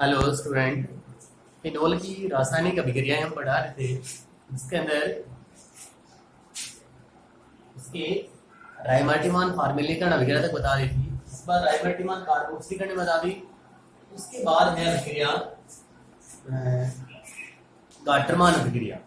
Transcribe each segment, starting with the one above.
Hello student. Phenol की रासायनिक अभिक्रियाएं हम पढ़ा रहे थे। इसके अंदर इसके राइमार्टिमान फॉर्मेलीकरण अभिक्रिया तक बता दी थी। इस बार राइमार्टिमान कार्बोक्सीकरण बता दी। उसके बाद है अभिक्रिया गाटरमान अभिक्रिया।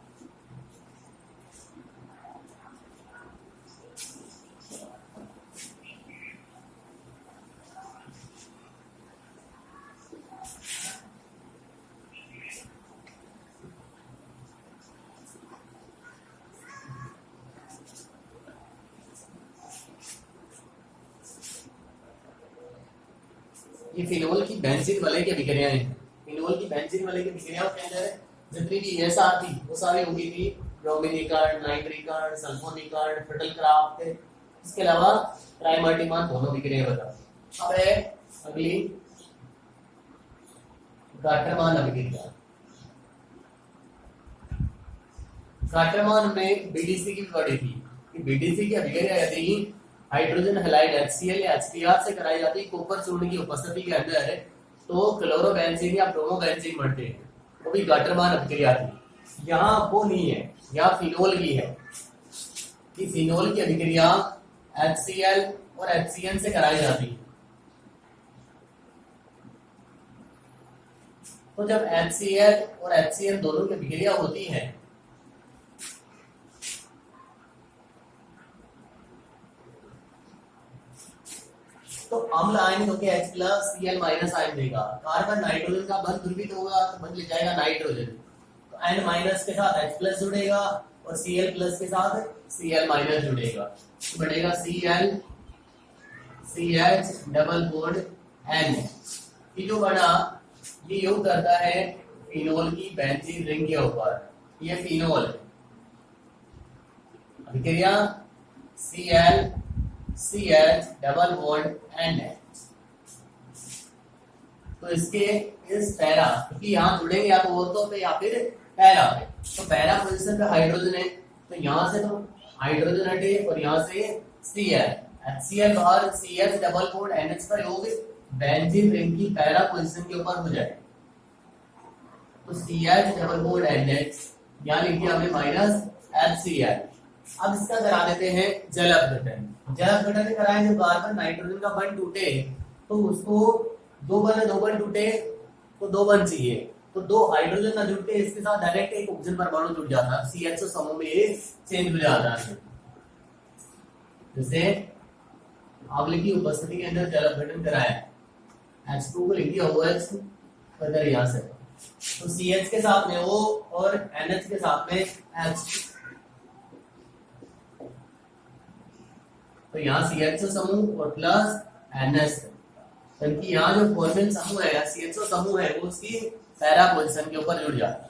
ये फिनोल की बेंजीन वलय की अभिक्रियाएं हैं। फिनोल की बेंजीन वलय की अभिक्रियाओं के अंदर जितनी भी ऐसा आती वो सारी होगी थी ब्रोमीनीकरण, नाइट्रीकरण, सल्फोनीकरण, फिटलक्राफ्ट। इसके अलावा ट्राइमर्टिमान दोनों अभिक्रियाएं बता। अब है अगली गाटरमान अभिक्रिया। गाटरमान में बीडीसी की भी पढ़ी थी कि बीडीसी की अभिक्रिया यदि हाइड्रोजन हैलाइड HCl या HBr से कराई जाती है कॉपर चूर्ण की उपस्थिति के अंदर है तो क्लोरोबेंजीन या ब्रोमोबेंजीन बनते हैं, वो भी गाटरमान अभिक्रिया थी। यहाँ वो नहीं है, यहाँ फिनोल की है कि फिनोल की अभिक्रिया HCl और HCN से कराई जाती है। तो जब HCl और HCN दोनों की अभिक्रिया होती है तो अम्ल आयन होकर H plus Cl minus ion देगा। कार्बन नाइट्रोजन का बंध ध्रुवित होगा तो बंध ले जाएगा नाइट्रोजन, तो N माइनस के साथ H प्लस जुड़ेगा और Cl प्लस के साथ Cl माइनस जुड़ेगा, तो बढ़ेगा Cl CH double bond N। ये जो बना ये योग करता है फिनोल की बेंजीन रिंग के ऊपर। ये फिनोल अभिक्रिया Cl CH double bond NH। तो इसके इस पैरा क्योंकि यहाँ जुड़ेंगे या तो ऑर्थो पे या फिर पैरा पे, तो पैरा पोजीशन पे हाइड्रोजन है तो यहाँ से तो हाइड्रोजन हटे और यहाँ से Cl HCl बाहर CH डबल बॉन्ड NH का योग बेंजीन रिंग की पैरा पोजीशन के ऊपर हो जाए तो CH डबल बॉन्ड NH यहाँ लिख दिया हमने माइनस HCl। अब इसका करा देते हैं जल अपघटन। जल अपघटन में कराएं जब कार्बन नाइट्रोजन का बंध टूटे तो उसको दो बंध टूटे तो दो बंध चाहिए, तो दो हाइड्रोजन ना जुड़ के इसके साथ डायरेक्ट एक ऑक्सीजन परमाणु जुड़ जाता है, CH समूह में चेंज हो जाता है। जैसे अम्ल की उपस्थिति के अंदर जल अपघटन कराया H2 को लिख दिया OH इधर यहाँ से, तो CH के साथ में O और NH के साथ में H, तो यहाँ CHO समूह और प्लस NH, क्योंकि यहाँ जो फॉर्मेल समूह है CHO समूह है वो उसकी पैरा पोजीशन के ऊपर जुड़ जाता है।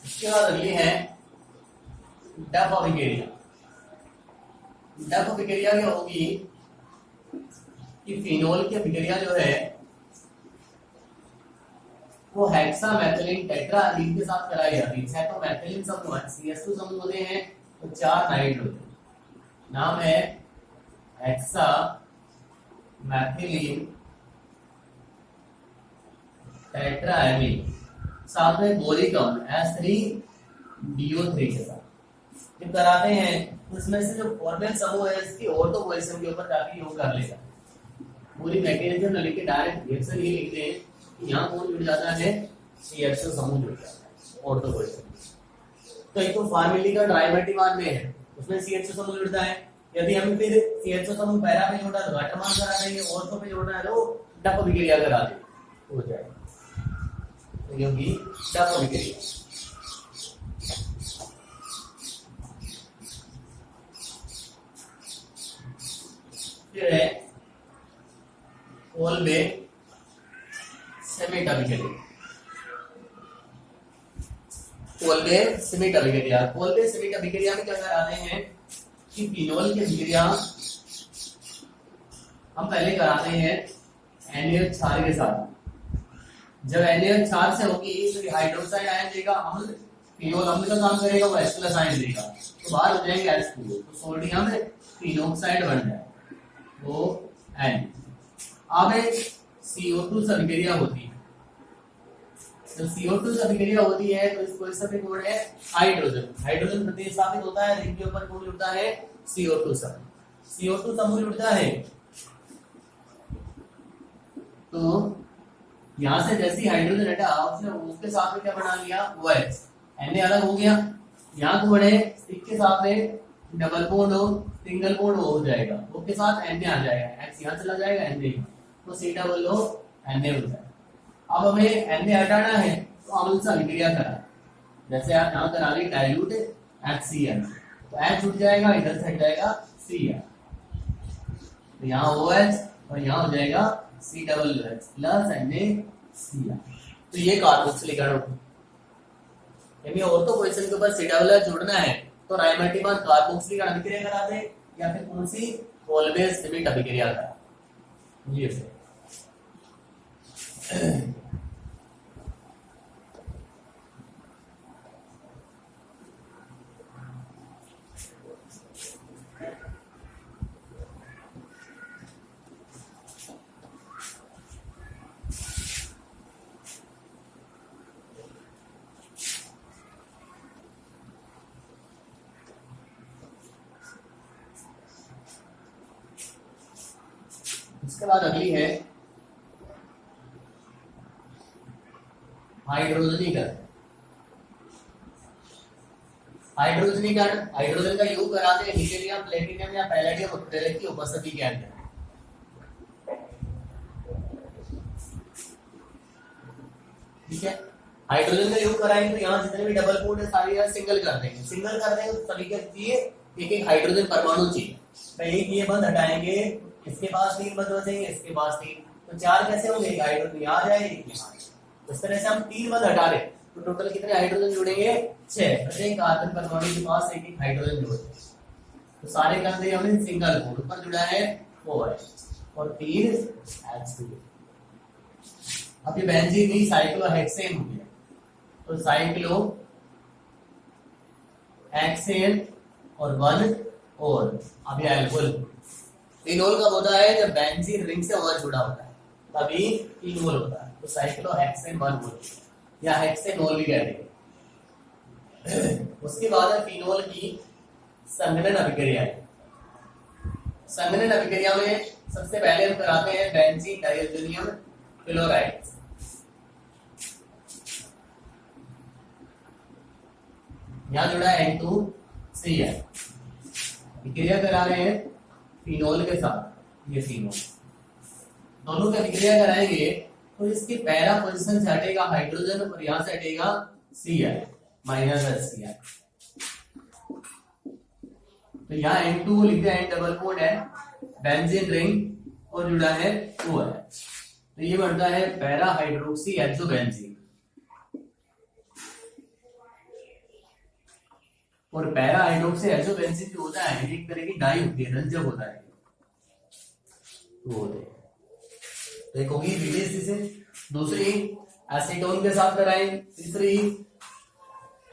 इसके बाद अगली है डफ अभिक्रिया। डफ अभिक्रिया क्या होगी कि फिनोल की अभिक्रिया जो है वो हेक्सामेथिलीन टेट्राएथीन के साथ कराई जाती है। छह तो मेथिलीन समूह है, CH2 समूह होते हैं तो 4 नाइट्रोजन, नाम है हेक्सा मैथिलीन टेट्राएमीन, साथ में बोरिक अम्ल H3BO3 के साथ जब कराते हैं तो इसमें से जो फॉर्मेल समूह है इसकी ऑर्थो पोजीशन के ऊपर जाके योग कर लेगा। पूरी मैकेनिज्म लिख के डायरेक्ट रिएक्शन ये लिखते हैं कि यहाँ कौन जुड़ जाता है CHO समूह जुड़ जाता है ऑर्थो पोजीशन। तो एक तो फॉर्मेलिकरण राइमार्टिमान में है उसमें CHO समूह जुड़ता है, यदि हम फिर CHO समूह पैरा पे जोड़ा तो गाटरमान करा देंगे, ऑर्थो पे जोड़ना है तो डफ अभिक्रिया करा देंगे, हो जाएगा क्योंकि डफ अभिक्रिया। फिर है कोल्बे सेमेट अभिक्रिया। कोल्बे सेमेट अभिक्रिया, कोल्बे सेमेट अभिक्रिया में क्या कराते हैं कि फिनोल की अभिक्रिया हम पहले कराते हैं NaOH क्षार के साथ। जब NaOH क्षार से होगी तो हाइड्रोक्साइड आयन देगा अम्ल, फिनोल अम्ल का काम करेगा वो H प्लस आयन देगा तो बाहर हो जाएंगे H2, तो सोडियम फिनोक्साइड बन जाए वो N। अब CO2 से अभिक्रिया होती है। जब CO2 से अभिक्रिया होती है तो इस पोजीशन पे कौन है? हाइड्रोजन। हाइड्रोजन प्रतिस्थापित होता है, रिंग के ऊपर कौन जुड़ता है? CO2 समूह। CO2 समूह जुड़ता है तो यहां से जैसे ही हाइड्रोजन हटा उसने उसके साथ में क्या बना लिया? OH। Na अलग हो गया। यहाँ कौन है? इसके साथ में डबल बॉन्ड हो, सिंगल बॉन्ड हो जाएगा, O के साथ Na आ जाएगा, X यहाँ चला जाएगा, Na तो C डबल O Na हो जाएगा। अब हमें Na हटाना है तो अम्ल से अभिक्रिया करा, जैसे आप यहाँ करा ली डाइल्यूट HCl तो H उठ जाएगा, इधर से हट जाएगा Cl, तो यहाँ OH और यहाँ हो जाएगा C double OH plus NaCl। तो ये कार्बोक्सिलीकरण यानी और तो पोजीशन के ऊपर C डबल OH जोड़ना है तो राइमर्टिमन कार्बोक्सिलीकरण अभिक्रिया करा दे या फिर कौन सी? ऑलवेज सिमिट अभिक्रिया करा। ये इसके बाद अगली है हाइड्रोजनीकरण। हाइड्रोजनीकरण हाइड्रोजन का योग कराते हैं हीलियम, प्लेटिनम या पैलेडियम उत्प्रेरक की उपस्थिति के अंदर। ठीक है, हाइड्रोजन का योग कराएंगे तो यहाँ जितने भी डबल बॉन्ड है सारे यहाँ सिंगल कर देंगे। सिंगल कर देंगे तो सभी के लिए एक एक हाइड्रोजन परमाणु चाहिए, तो एक ये बंद हटाएंगे, इसके पास 3 बंद बचेंगे, इसके पास 3, तो 4 कैसे होंगे? एक हाइड्रोजन यहाँ आ जाएगी, इस तरह से हम 3 बंद हटा रहे तो टोटल कितने हाइड्रोजन जुड़ेंगे? 6। प्रत्येक कार्बन परमाणु के पास एक एक हाइड्रोजन जोड़ेंगे तो सारे कर दिए हमने सिंगल बॉन्ड, ऊपर जुड़ा है OH और 3 H2। अब ये बेंजीन नहीं साइक्लोहेक्सेन हो गया, तो साइक्लो हेक्सेन और 1 और अब ये एल्कोहल। फिनोल कब होता है? जब बेंजीन रिंग से और जुड़ा होता है तभी फिनोल होता है, तो साइक्लोहेक्सेन 1 बोल या हेक्सेनोल भी कहते हैं। उसके बाद है फिनोल की संघनन अभिक्रिया है। संघनन अभिक्रिया में सबसे पहले हम कराते हैं बेंजीन डाइअज़ोनियम क्लोराइड। यहाँ जुड़ा है N2Cl, अभिक्रिया करा रहे हैं फिनोल के साथ। ये फिनोल दोनों की अभिक्रिया कराएंगे तो इसके पैरा पोजीशन से हटेगा हाइड्रोजन और यहाँ से हटेगा Cl माइनस HCl, तो यहाँ N2 लिखते हैं, डबल बॉन्ड है, बेंजीन रिंग और जुड़ा है OH, तो ये बनता है पैरा हाइड्रोक्सी हेक्सोबेंजीन। और पैरा हाइड्रोक्सी हेक्सोबेंजीन जो होता है एक तरह की डाई होती है, रंजक होता है, तो एक होगी विदेशी से, दूसरी एसीटोन के साथ कराएं, तीसरी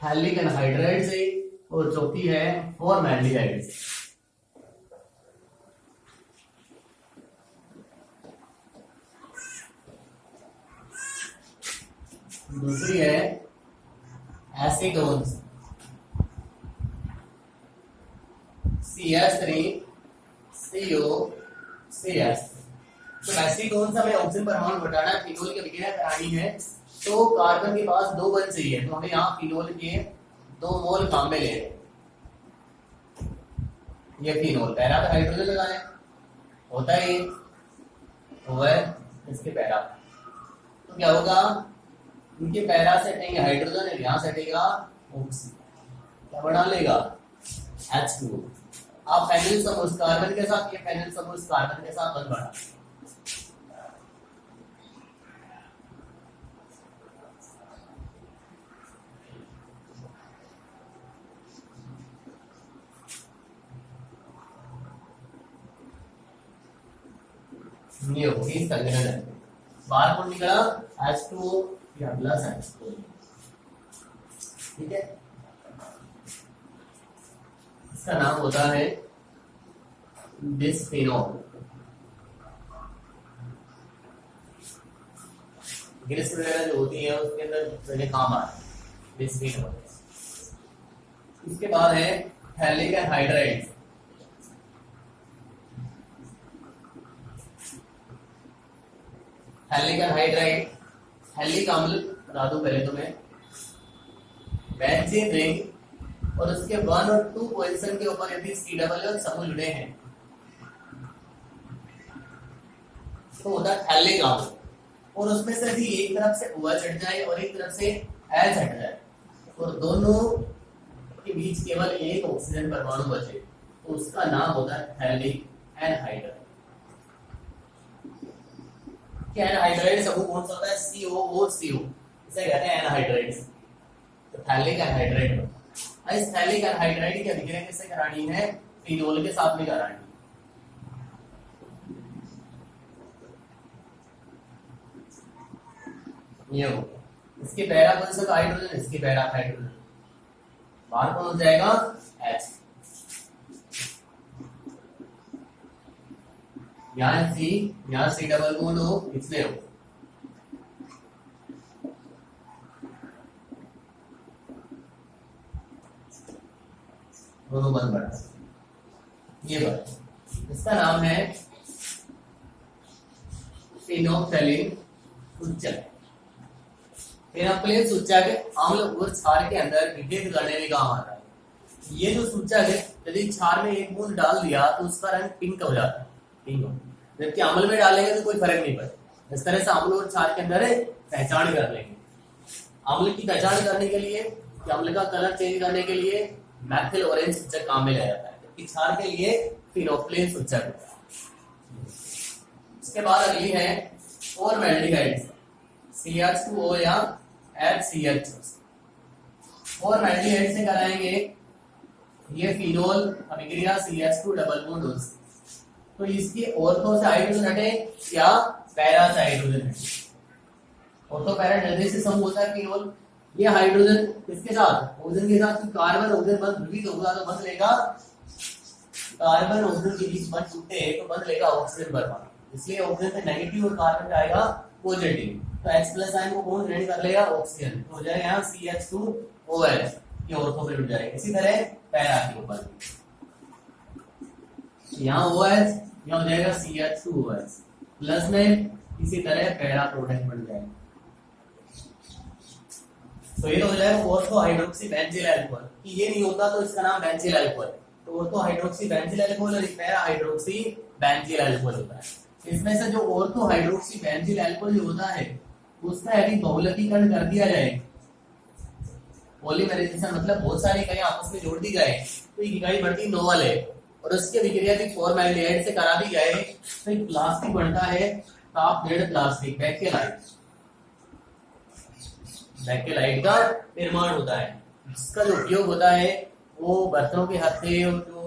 हैलिक एनहाइड्राइड से और चौथी है फॉर्मैल्डिहाइड से। दूसरी है एसीटोन CH3COCH। तो एसीटोन से हमें ऑक्सीजन परमाणु घटाना है, फिनोल की अभिक्रिया करानी है तो कार्बन के पास 2 बंद चाहिए, तो हमें यहाँ फिनोल के 2 मोल काम में ले रहे हैं। ये फिनोल पैरा पे हाइड्रोजन लगाए होता है इसके पैरा, तो क्या होगा? इनके पैरा से हटेंगे हाइड्रोजन, यहाँ से हटेगा ऑक्सीजन, क्या बना लेगा? H2। आप फेनिल समूह कार्बन के साथ, ये फेनिल समूह कार्बन के साथ बंद बढ़ा, ये होगी संघनन। बाहर कौन निकला? H2O या प्लस H2O। ठीक है, इसका नाम होता है बिस्फेनॉल। ग्रिस वगैरह जो होती है उसके अंदर पहले काम आ रहा है बिस्फीनोल। इसके बाद है phthalic anhydride. Phthalic anhydride, phthalic अम्ल बता दूं पहले तो मैं, बेंजीन रिंग और उसके 1 और 2 पोजीशन के ऊपर यदि सी डबल और समूह जुड़े हैं तो होता है थैलिक अम्ल, और उसमें से भी एक तरफ से OH हट जाए और एक तरफ से H हट जाए और दोनों के बीच केवल एक ऑक्सीजन परमाणु बचे तो उसका नाम होता है थैलिक एनहाइड्राइड। क्या एनहाइड्राइड समूह कौन सा होता है? COOCO, इसे कहते हैं एनहाइड्राइड। तो थैलिक एनहाइड्राइड, इस थैलिक एनहाइड्राइड की अभिक्रिया किससे करानी है? फिनोल के साथ में करानी है। ये हो इसके पैरा कौन सा हाइड्रोजन, इसके पैरा हाइड्रोजन, बाहर कौन हो जाएगा? H। यहाँ C, यहाँ C डबल बॉन्ड हो, इसमें हो दोनों बंद बढ़ा। ये बात, इसका नाम है फिनोक्सेलिन सूचक। फिनोक्सेलिन सूचक अम्ल और क्षार के अंदर विभेद करने में काम आता है। ये जो सूचक है यदि क्षार में एक बूंद डाल दिया तो उसका रंग पिंक हो जाता है, पिंक हो, जबकि अम्ल में डालेंगे तो कोई फर्क नहीं पड़ता। इस तरह से अम्ल और क्षार के अंदर पहचान कर लेंगे। अम्ल की पहचान करने के लिए, अम्ल का कलर चेंज करने के लिए मैथिल ऑरेंज सूचक काम में लिया जाता है, जबकि क्षार के लिए फिनोक्सेलिन सूचक होता है। इसके बाद अगली है फॉर्मल्डिहाइड, CH2O या HCH। फॉर्मल्डिहाइड से कराएंगे ये फिनोल अभिक्रिया CH2 डबल बॉन्ड OC, तो इसकी ऑर्थो से हाइड्रोजन हटे या पैरा से हाइड्रोजन हटे। ऑर्थो पैरा निर्देशित समूह होता है फिनोल। ये हाइड्रोजन किसके साथ? ऑक्सीजन के साथ। कार्बन ऑक्सीजन बंध ध्रुवित होगा तो बंध लेगा, कार्बन ऑक्सीजन के बीच बंध टूटे तो बंध लेगा ऑक्सीजन परमाणु, इसलिए ऑक्सीजन पे नेगेटिव और कार्बन पे आएगा पॉजिटिव, तो H प्लस आयन को कौन ग्रहण कर लेगा? ऑक्सीजन, तो हो जाएगा यहाँ CH2OH, ये ऑर्थो पे जुड़ जाएगा। इसी तरह पैरा के ऊपर यहाँ OH, यहाँ हो जाएगा CH2OH प्लस में, इसी तरह पैरा प्रोडक्ट बन जाएगा। तो ये तो हो जाएगा ऑर्थो हाइड्रोक्सी बेंजील अल्कोहल। ये नहीं होता तो इसका नाम बेंजील अल्कोहल। तो ऑर्थो हाइड्रोक्सी बेंजील अल्कोहल और पैरा हाइड्रोक्सी बेंजील अल्कोहल होता है। इसमें से जो ऑर्थो हाइड्रोक्सी बेंजील अल्कोहल जो होता है उसका यदि बहुलकीकरण कर दिया जाए, पॉलीमराइजेशन मतलब बहुत सारी इकाइयां आपस में जोड़ दी जाए तो एक इकाई बढ़ती नोवल है, और उसकी अभिक्रिया भी फॉर्मल्डिहाइड से करा दी जाए तो एक प्लास्टिक बनता है, top dead plastic, Bakelite. Bakelite का निर्माण होता है, जिसका जो उपयोग होता है वो बर्तनों के हत्थे और जो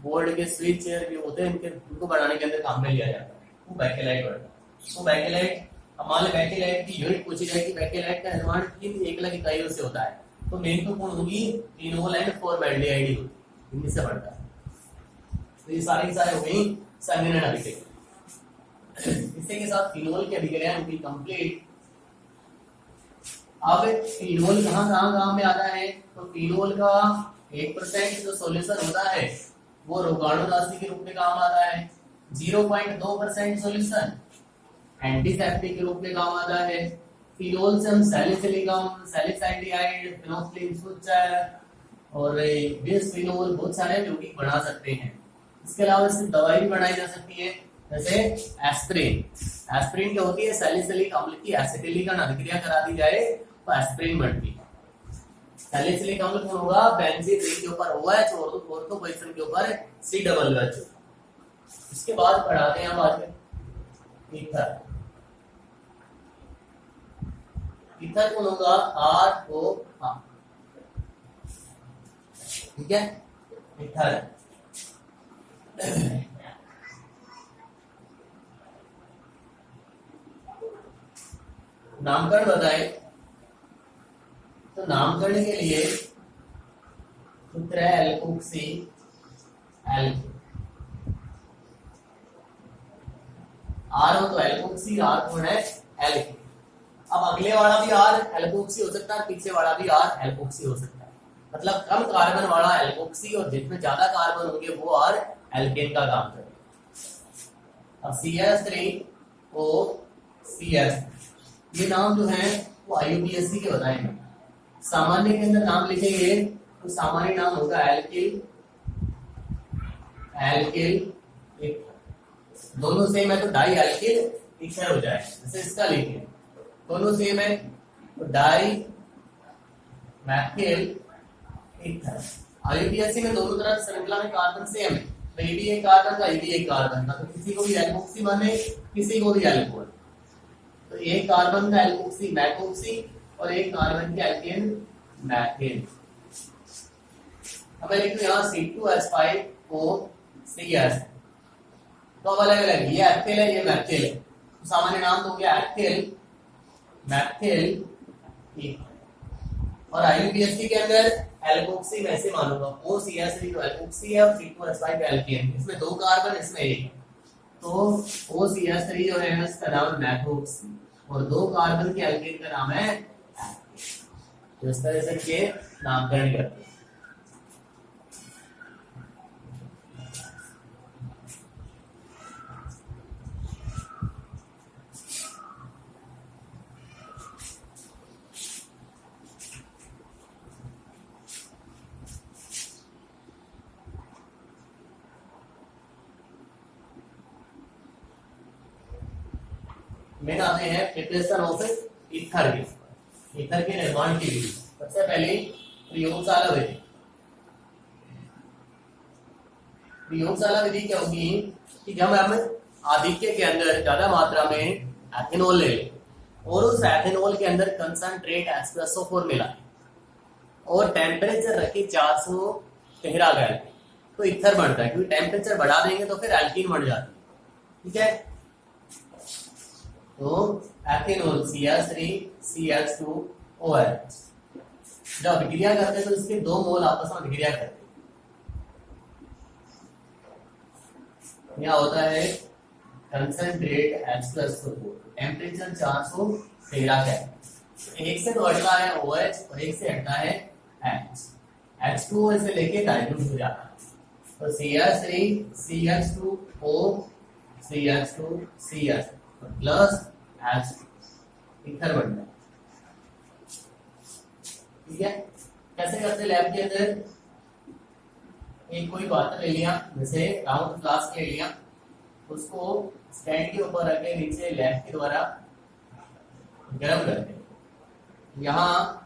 बोर्ड के स्विच भी होते हैं उनको बनाने के अंदर काम में लिया जाता है, वो बैकेलाइट बनता है। वो बैकेलाइट, हमारे बैकेलाइट की यूनिट पूछी जाए कि बैकेलाइट का निर्माण किन एकल इकाइयों से होता है, तो मेन तो कौन होगी? फिनोल एंड फॉर्मल्डिहाइड होगी, इनमें से बनता है। तो ये सारे हो गई संघनन अभिक्रिया। इसी के साथ फिनोल की अभिक्रिया होगी कंप्लीट। अब फिनोल कहाँ में आता है? तो फिनोल का 1% जो सॉल्यूशन होता है वो रोगाणु राशि के रूप में काम आता है। 0.2% सॉल्यूशन एंटीसेप्टिक के रूप में काम आता है। फिनोल से हम सैलिसिलिक एसिड, सैलिसल्डिहाइड, फिनोक्सेलिन सूचक और बिसफिनोल बहुत सारे यौगिक बना सकते हैं। इसके अलावा इससे दवाई भी बनाई जा सकती है, जैसे एस्पिरिन। एस्पिरिन क्या होती है? सैलिसिलिक अम्ल की एसिटिलीकरण अभिक्रिया करा दी जाए तो एस्पिरिन बनती है। सैलिसिलिक अम्ल कौन होगा? बेंजीन रिंग के ऊपर OH और ऑर्थो पोजीशन के ऊपर COOH। इसके बाद पढ़ाते हैं हम आज में ईथर। ईथर कौन होगा? RO, ठीक है, ईथर। नामकरण बताएं, तो नामकरण के लिए सूत्र है एल्कोक्सी एल्को। आर हो तो एल्कोक्सी, आर कौन है? एल्को। अब अगले वाला भी R एल्कोक्सी हो सकता है, पीछे वाला भी R एल्कोक्सी हो सकता है। मतलब कम कार्बन वाला एल्कोक्सी और जिसमें ज्यादा कार्बन होंगे वो R एल्केन का काम करेगा। अब CH3OCH ये नाम जो है वो IUPAC के बताएंगे। सामान्य के अंदर नाम लिखेंगे तो सामान्य नाम होगा एल्किल, एल्किल दोनों सेम है तो डाई एल्किल ईथर हो जाए। जैसे इसका लिखिए, दोनों सेम है तो डाई मैथिल ईथर। IUPAC में दोनों तरफ श्रृंखला में कार्बन सेम है, तो ये भी एक कार्बन का, ये भी एक कार्बन का, तो किसी को भी एल्कोक्सी माने, किसी को भी एल्कोहल। तो एक कार्बन का एल्कोक्सी मैकोक्सी और एक कार्बन का एल्केन मैथेन। अब मैं लिखूं यहाँ C2H5OCH, तो अब अलग अलग, ये एथिल है, ये मैथिल है, तो सामान्य नाम तो हो गया एथिल मैथिल। और IUPAC के अंदर एल्कोक्सी मैं ऐसे मानूंगा, OCH3 तो एल्कोक्सी है और C2H5 एल्केन, इसमें दो कार्बन इसमें एक, तो OCH3 जो है इसका नाम मैथोक्सी और दो कार्बन के एल्केन का नाम है एल्केन। तो इस तरह से ये नामकरण करते हैं। मेन आते हैं प्रिपरेशन ऑफ ईथर के, ईथर के निर्माण की विधि। सबसे पहले प्रयोगशाला विधि। प्रयोगशाला विधि क्या होगी कि जब हम आदित्य के अंदर ज्यादा मात्रा में एथेनॉल ले लें और उस एथेनॉल के अंदर कंसंट्रेट H2SO4 मिला और टेम्परेचर रखे 413 गैल, तो ईथर बनता है, क्योंकि टेम्परेचर बढ़ा देंगे तो फिर एल्कीन बन जाती है। ठीक है, तो एथेनॉल CH3CH2OH जब अभिक्रिया करते हैं तो इसके दो मोल आपस में अभिक्रिया करते हैं। यहाँ होता है कंसंट्रेट H2SO4, टेम्परेचर 413 है, एक से तो हटता है OH और एक से हटता है H, H2O से लेके डाइल्यूट हो जाता है, तो CH3CH2O CH2CH plus H ether बनता है। ठीक है, कैसे करते लैब के अंदर, एक कोई पात्र ले लिया, जैसे राउंड फ्लास्क ले लिया, उसको स्टैंड के ऊपर रखे, नीचे लैब के द्वारा गर्म करते हैं। यहाँ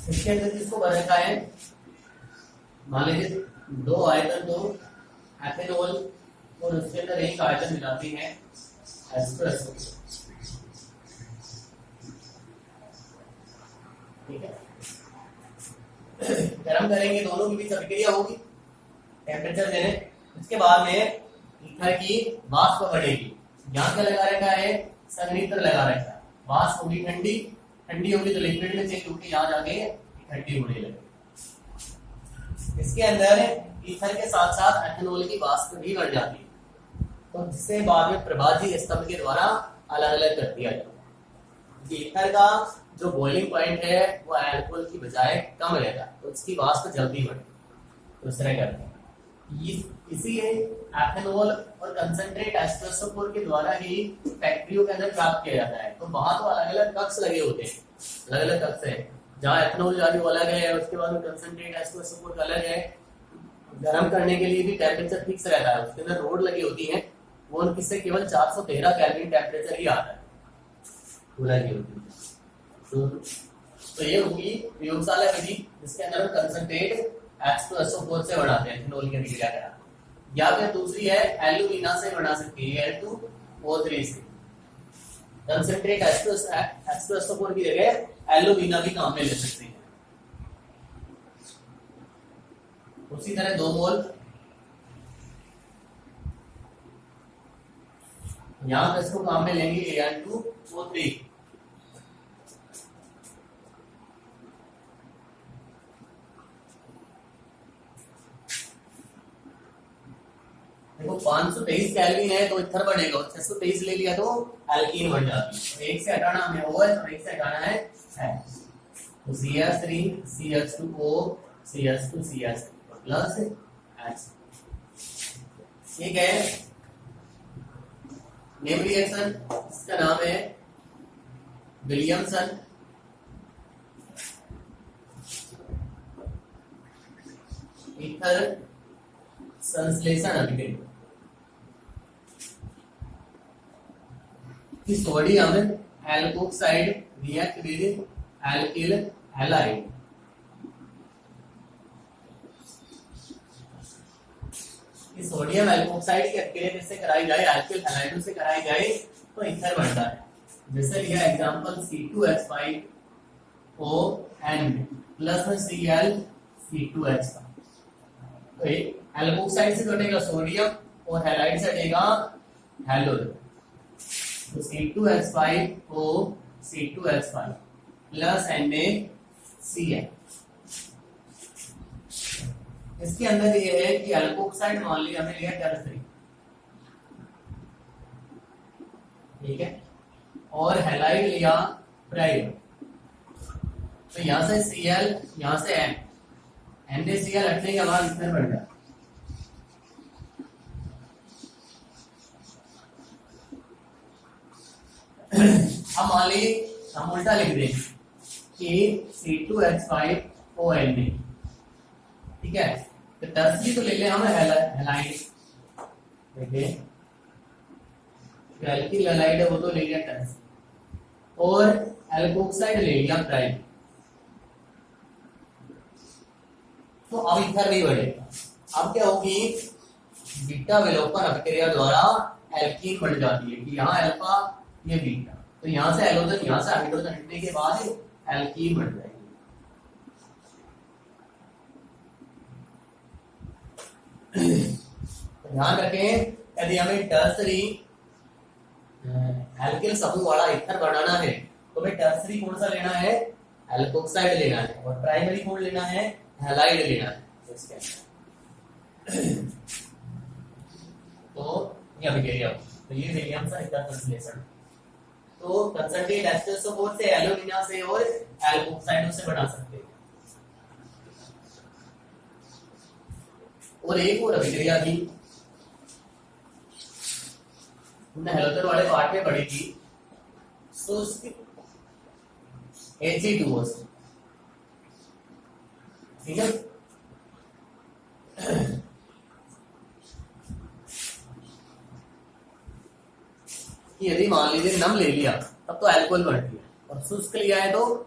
इसके अंदर किसको भर रखा है, मान लीजिए दो आयतन, दो एथेनॉल और उसके अंदर एक आयतन मिलाती है H2SO। ठीक है, गर्म करेंगे, दोनों के बीच अभिक्रिया होगी, टेम्परेचर देने, उसके बाद में ईथर की वाष्प बढ़ेगी। यहाँ क्या लगा रखा है, संघनित्र लगा रखा है, वाष्प होगी ठंडी, ठंडी होगी तो लिक्विड में चेंज होगी, यहाँ जाके ठंडी होने लगे। इसके अंदर ईथर के साथ साथ एथेनॉल की वाष्प भी बढ़ जाती है, तो जिससे बाद में प्रभाजी स्तंभ के द्वारा अलग अलग कर दिया जाता है। ईथर का जो बॉइलिंग पॉइंट है वो अल्कोहल की बजाय कम रहता है, तो इसकी वाष्प जल्दी बढ़े, तो इस तरह करते हैं। इसी एथेनॉल और कंसंट्रेट H2SO4 के द्वारा ही फैक्ट्रियों के अंदर प्राप्त किया जाता है। तो वहां तो अलग अलग कक्ष लगे होते हैं, अलग अलग कक्ष है, जहाँ एथेनॉल जा रही वो अलग है, उसके बाद में कंसंट्रेट H2SO4 अलग है। गर्म करने के लिए भी टेम्परेचर फिक्स रहता है, उसके अंदर रोड लगी होती है, वो उनकी से केवल 413 केल्विन टेम्परेचर ही आता है, पूरा की होती है। तो ये होगी प्रयोगशाला विधि, जिसके अंदर हम कंसंट्रेट H2SO4 से बनाते हैं, एथेनॉल की अभिक्रिया कराते हैं। या फिर दूसरी है एल्यूमिना से बना सकते हैं, Al2O3 से। कंसंट्रेट H2SO4 की जगह एल्यूमिना भी काम में ले सकते हैं। उसी तरह 2 मोल यहां पर इसको काम में लेंगे Al2O3, देखो 523 केल्विन है तो इथर बनेगा, 623 ले लिया तो एल्कीन बन जाती है। तो एक से हटाना हमें OH और एक से हटाना है H। तो CH3 CH2O CH2 CH3 plus H। ठीक है, नेम रिएक्शन इसका नाम है विलियमसन ईथर संश्लेषण अभिक्रिया। Sodium alkoxide react with alkyl halide. Sodium alkoxide की अभिक्रिया किससे कराई जाए, एल्किल हैलाइड से कराई जाए तो ईथर बनता है। जैसे लिया एग्जांपल C2H5ON प्लस में Cl C2H5। तो एल्कोक्साइड से कटेगा सोडियम और हैलाइड से कटेगा हैलोजन। तो C2H5O C2H5 प्लस NaCl। इसके अंदर ये है कि एल्कोक्साइड मान लिया हमने लिया टर्सरी, ठीक है, और हैलाइड लिया प्राइमरी। तो यहां से Cl यहां से NaCl हटने के बाद इसमें बढ़ जाए। अब मान लीजिए हम उल्टा लिख देंगे कि C2H5ON, ठीक है। तो टर्सरी तो ले लिया हमें हैलाइड, देखिए एल्किल हैलाइड है वो तो ले लिया टर्सरी, और एल्कोक्साइड ले लिया प्राइमरी। तो अब ईथर नहीं बढ़ेगा। अब क्या होगी, बीटा विलोपन अभिक्रिया द्वारा एल्कीन बन जाती है कि यहाँ अल्फा ये बीटा, तो यहाँ से हैलोजन यहाँ से हाइड्रोजन हटने के बाद एल्कीन बन जाएगी। ध्यान रखें, यदि हमें टर्सरी एल्किल समूह वाला ईथर बनाना है तो हमें टर्सरी कौन सा लेना है, एल्कोक्साइड लेना है, और प्राइमरी कौन लेना है, हैलाइड लेना है। तो ये अभिक्रिया, तो ये विलियमसन ईथर संश्लेषण। तो कंसंट्रेट H2SO4 से एल्यूमिना से और एल्कोक्साइड से बना सकते हैं। और एक और अभिक्रिया थी, हमने हैलोजन वाले पार्ट में पढ़ी थी, शुष्क He2O, ठीक है। यदि मान लीजिए नम ले लिया तब तो अल्कोहल बनती है, और शुष्क लिया है तो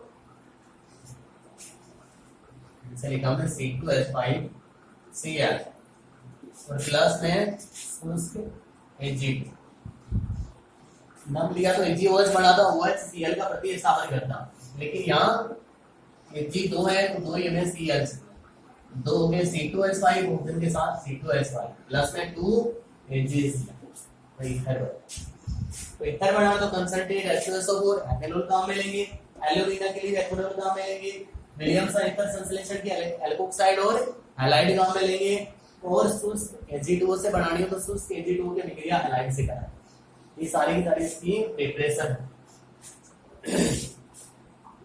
लिखा हमने C2H5Cl और प्लस में शुष्क Ag2। नम लिया तो AgOH बनाता, OH Cl का प्रतिस्थापन करता, लेकिन यहाँ Ag2 है तो 2 ये में Cl, 2 हो गए C2H5 ऑक्सीजन के साथ C2H5 प्लस में 2 AgCl। तो ईथर बना तो कंसंट्रेट H2SO4 एथेनॉल काम में लेंगे, एल्यूमिना के लिए एथेनॉल काम में लेंगे, विलियमसन ईथर संश्लेषण के एल्कोक्साइड और हैलाइड काम में लेंगे, और शुष्क Ag2O से बनानी हो तो शुष्क Ag2O की अभिक्रिया हैलाइड से कराएं। ये सारी की सारी इसकी प्रिपरेशन है।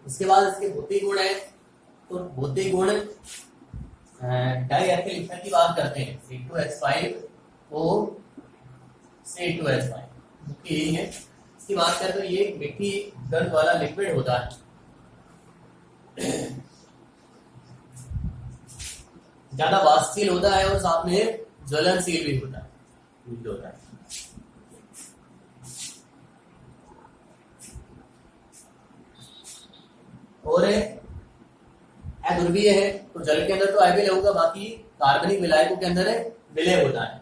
उसके बाद इसके भौतिक गुण है, तो भौतिक गुण डाइएथिल ईथर की बात करते हैं, C2H5O C2H5 मुख्य यही है। इसकी बात करें तो ये मिट्टी गंध वाला लिक्विड होता है, ज्यादा वाष्पशील होता है और साथ में ज्वलनशील भी होता है। और अध्रुवीय है तो जल के अंदर तो अविलय होगा, बाकी कार्बनिक विलायकों के अंदर विलय होता है।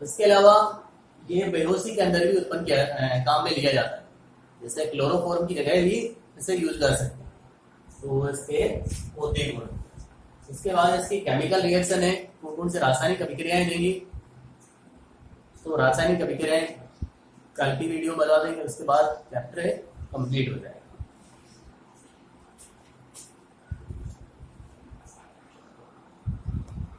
इसके अलावा ये बेहोशी के अंदर भी उत्पन्न किया काम में लिया जाता है, जैसे क्लोरोफॉर्म की जगह भी इसे यूज कर सकते हैं। तो इसके भौतिक गुण, इसके बाद इसकी केमिकल रिएक्शन है, कौन से रासायनिक अभिक्रियाएं देंगी। तो रासायनिक अभिक्रियाएं कल की वीडियो बता देंगे, उसके बाद चैप्टर कंप्लीट हो जाएगा।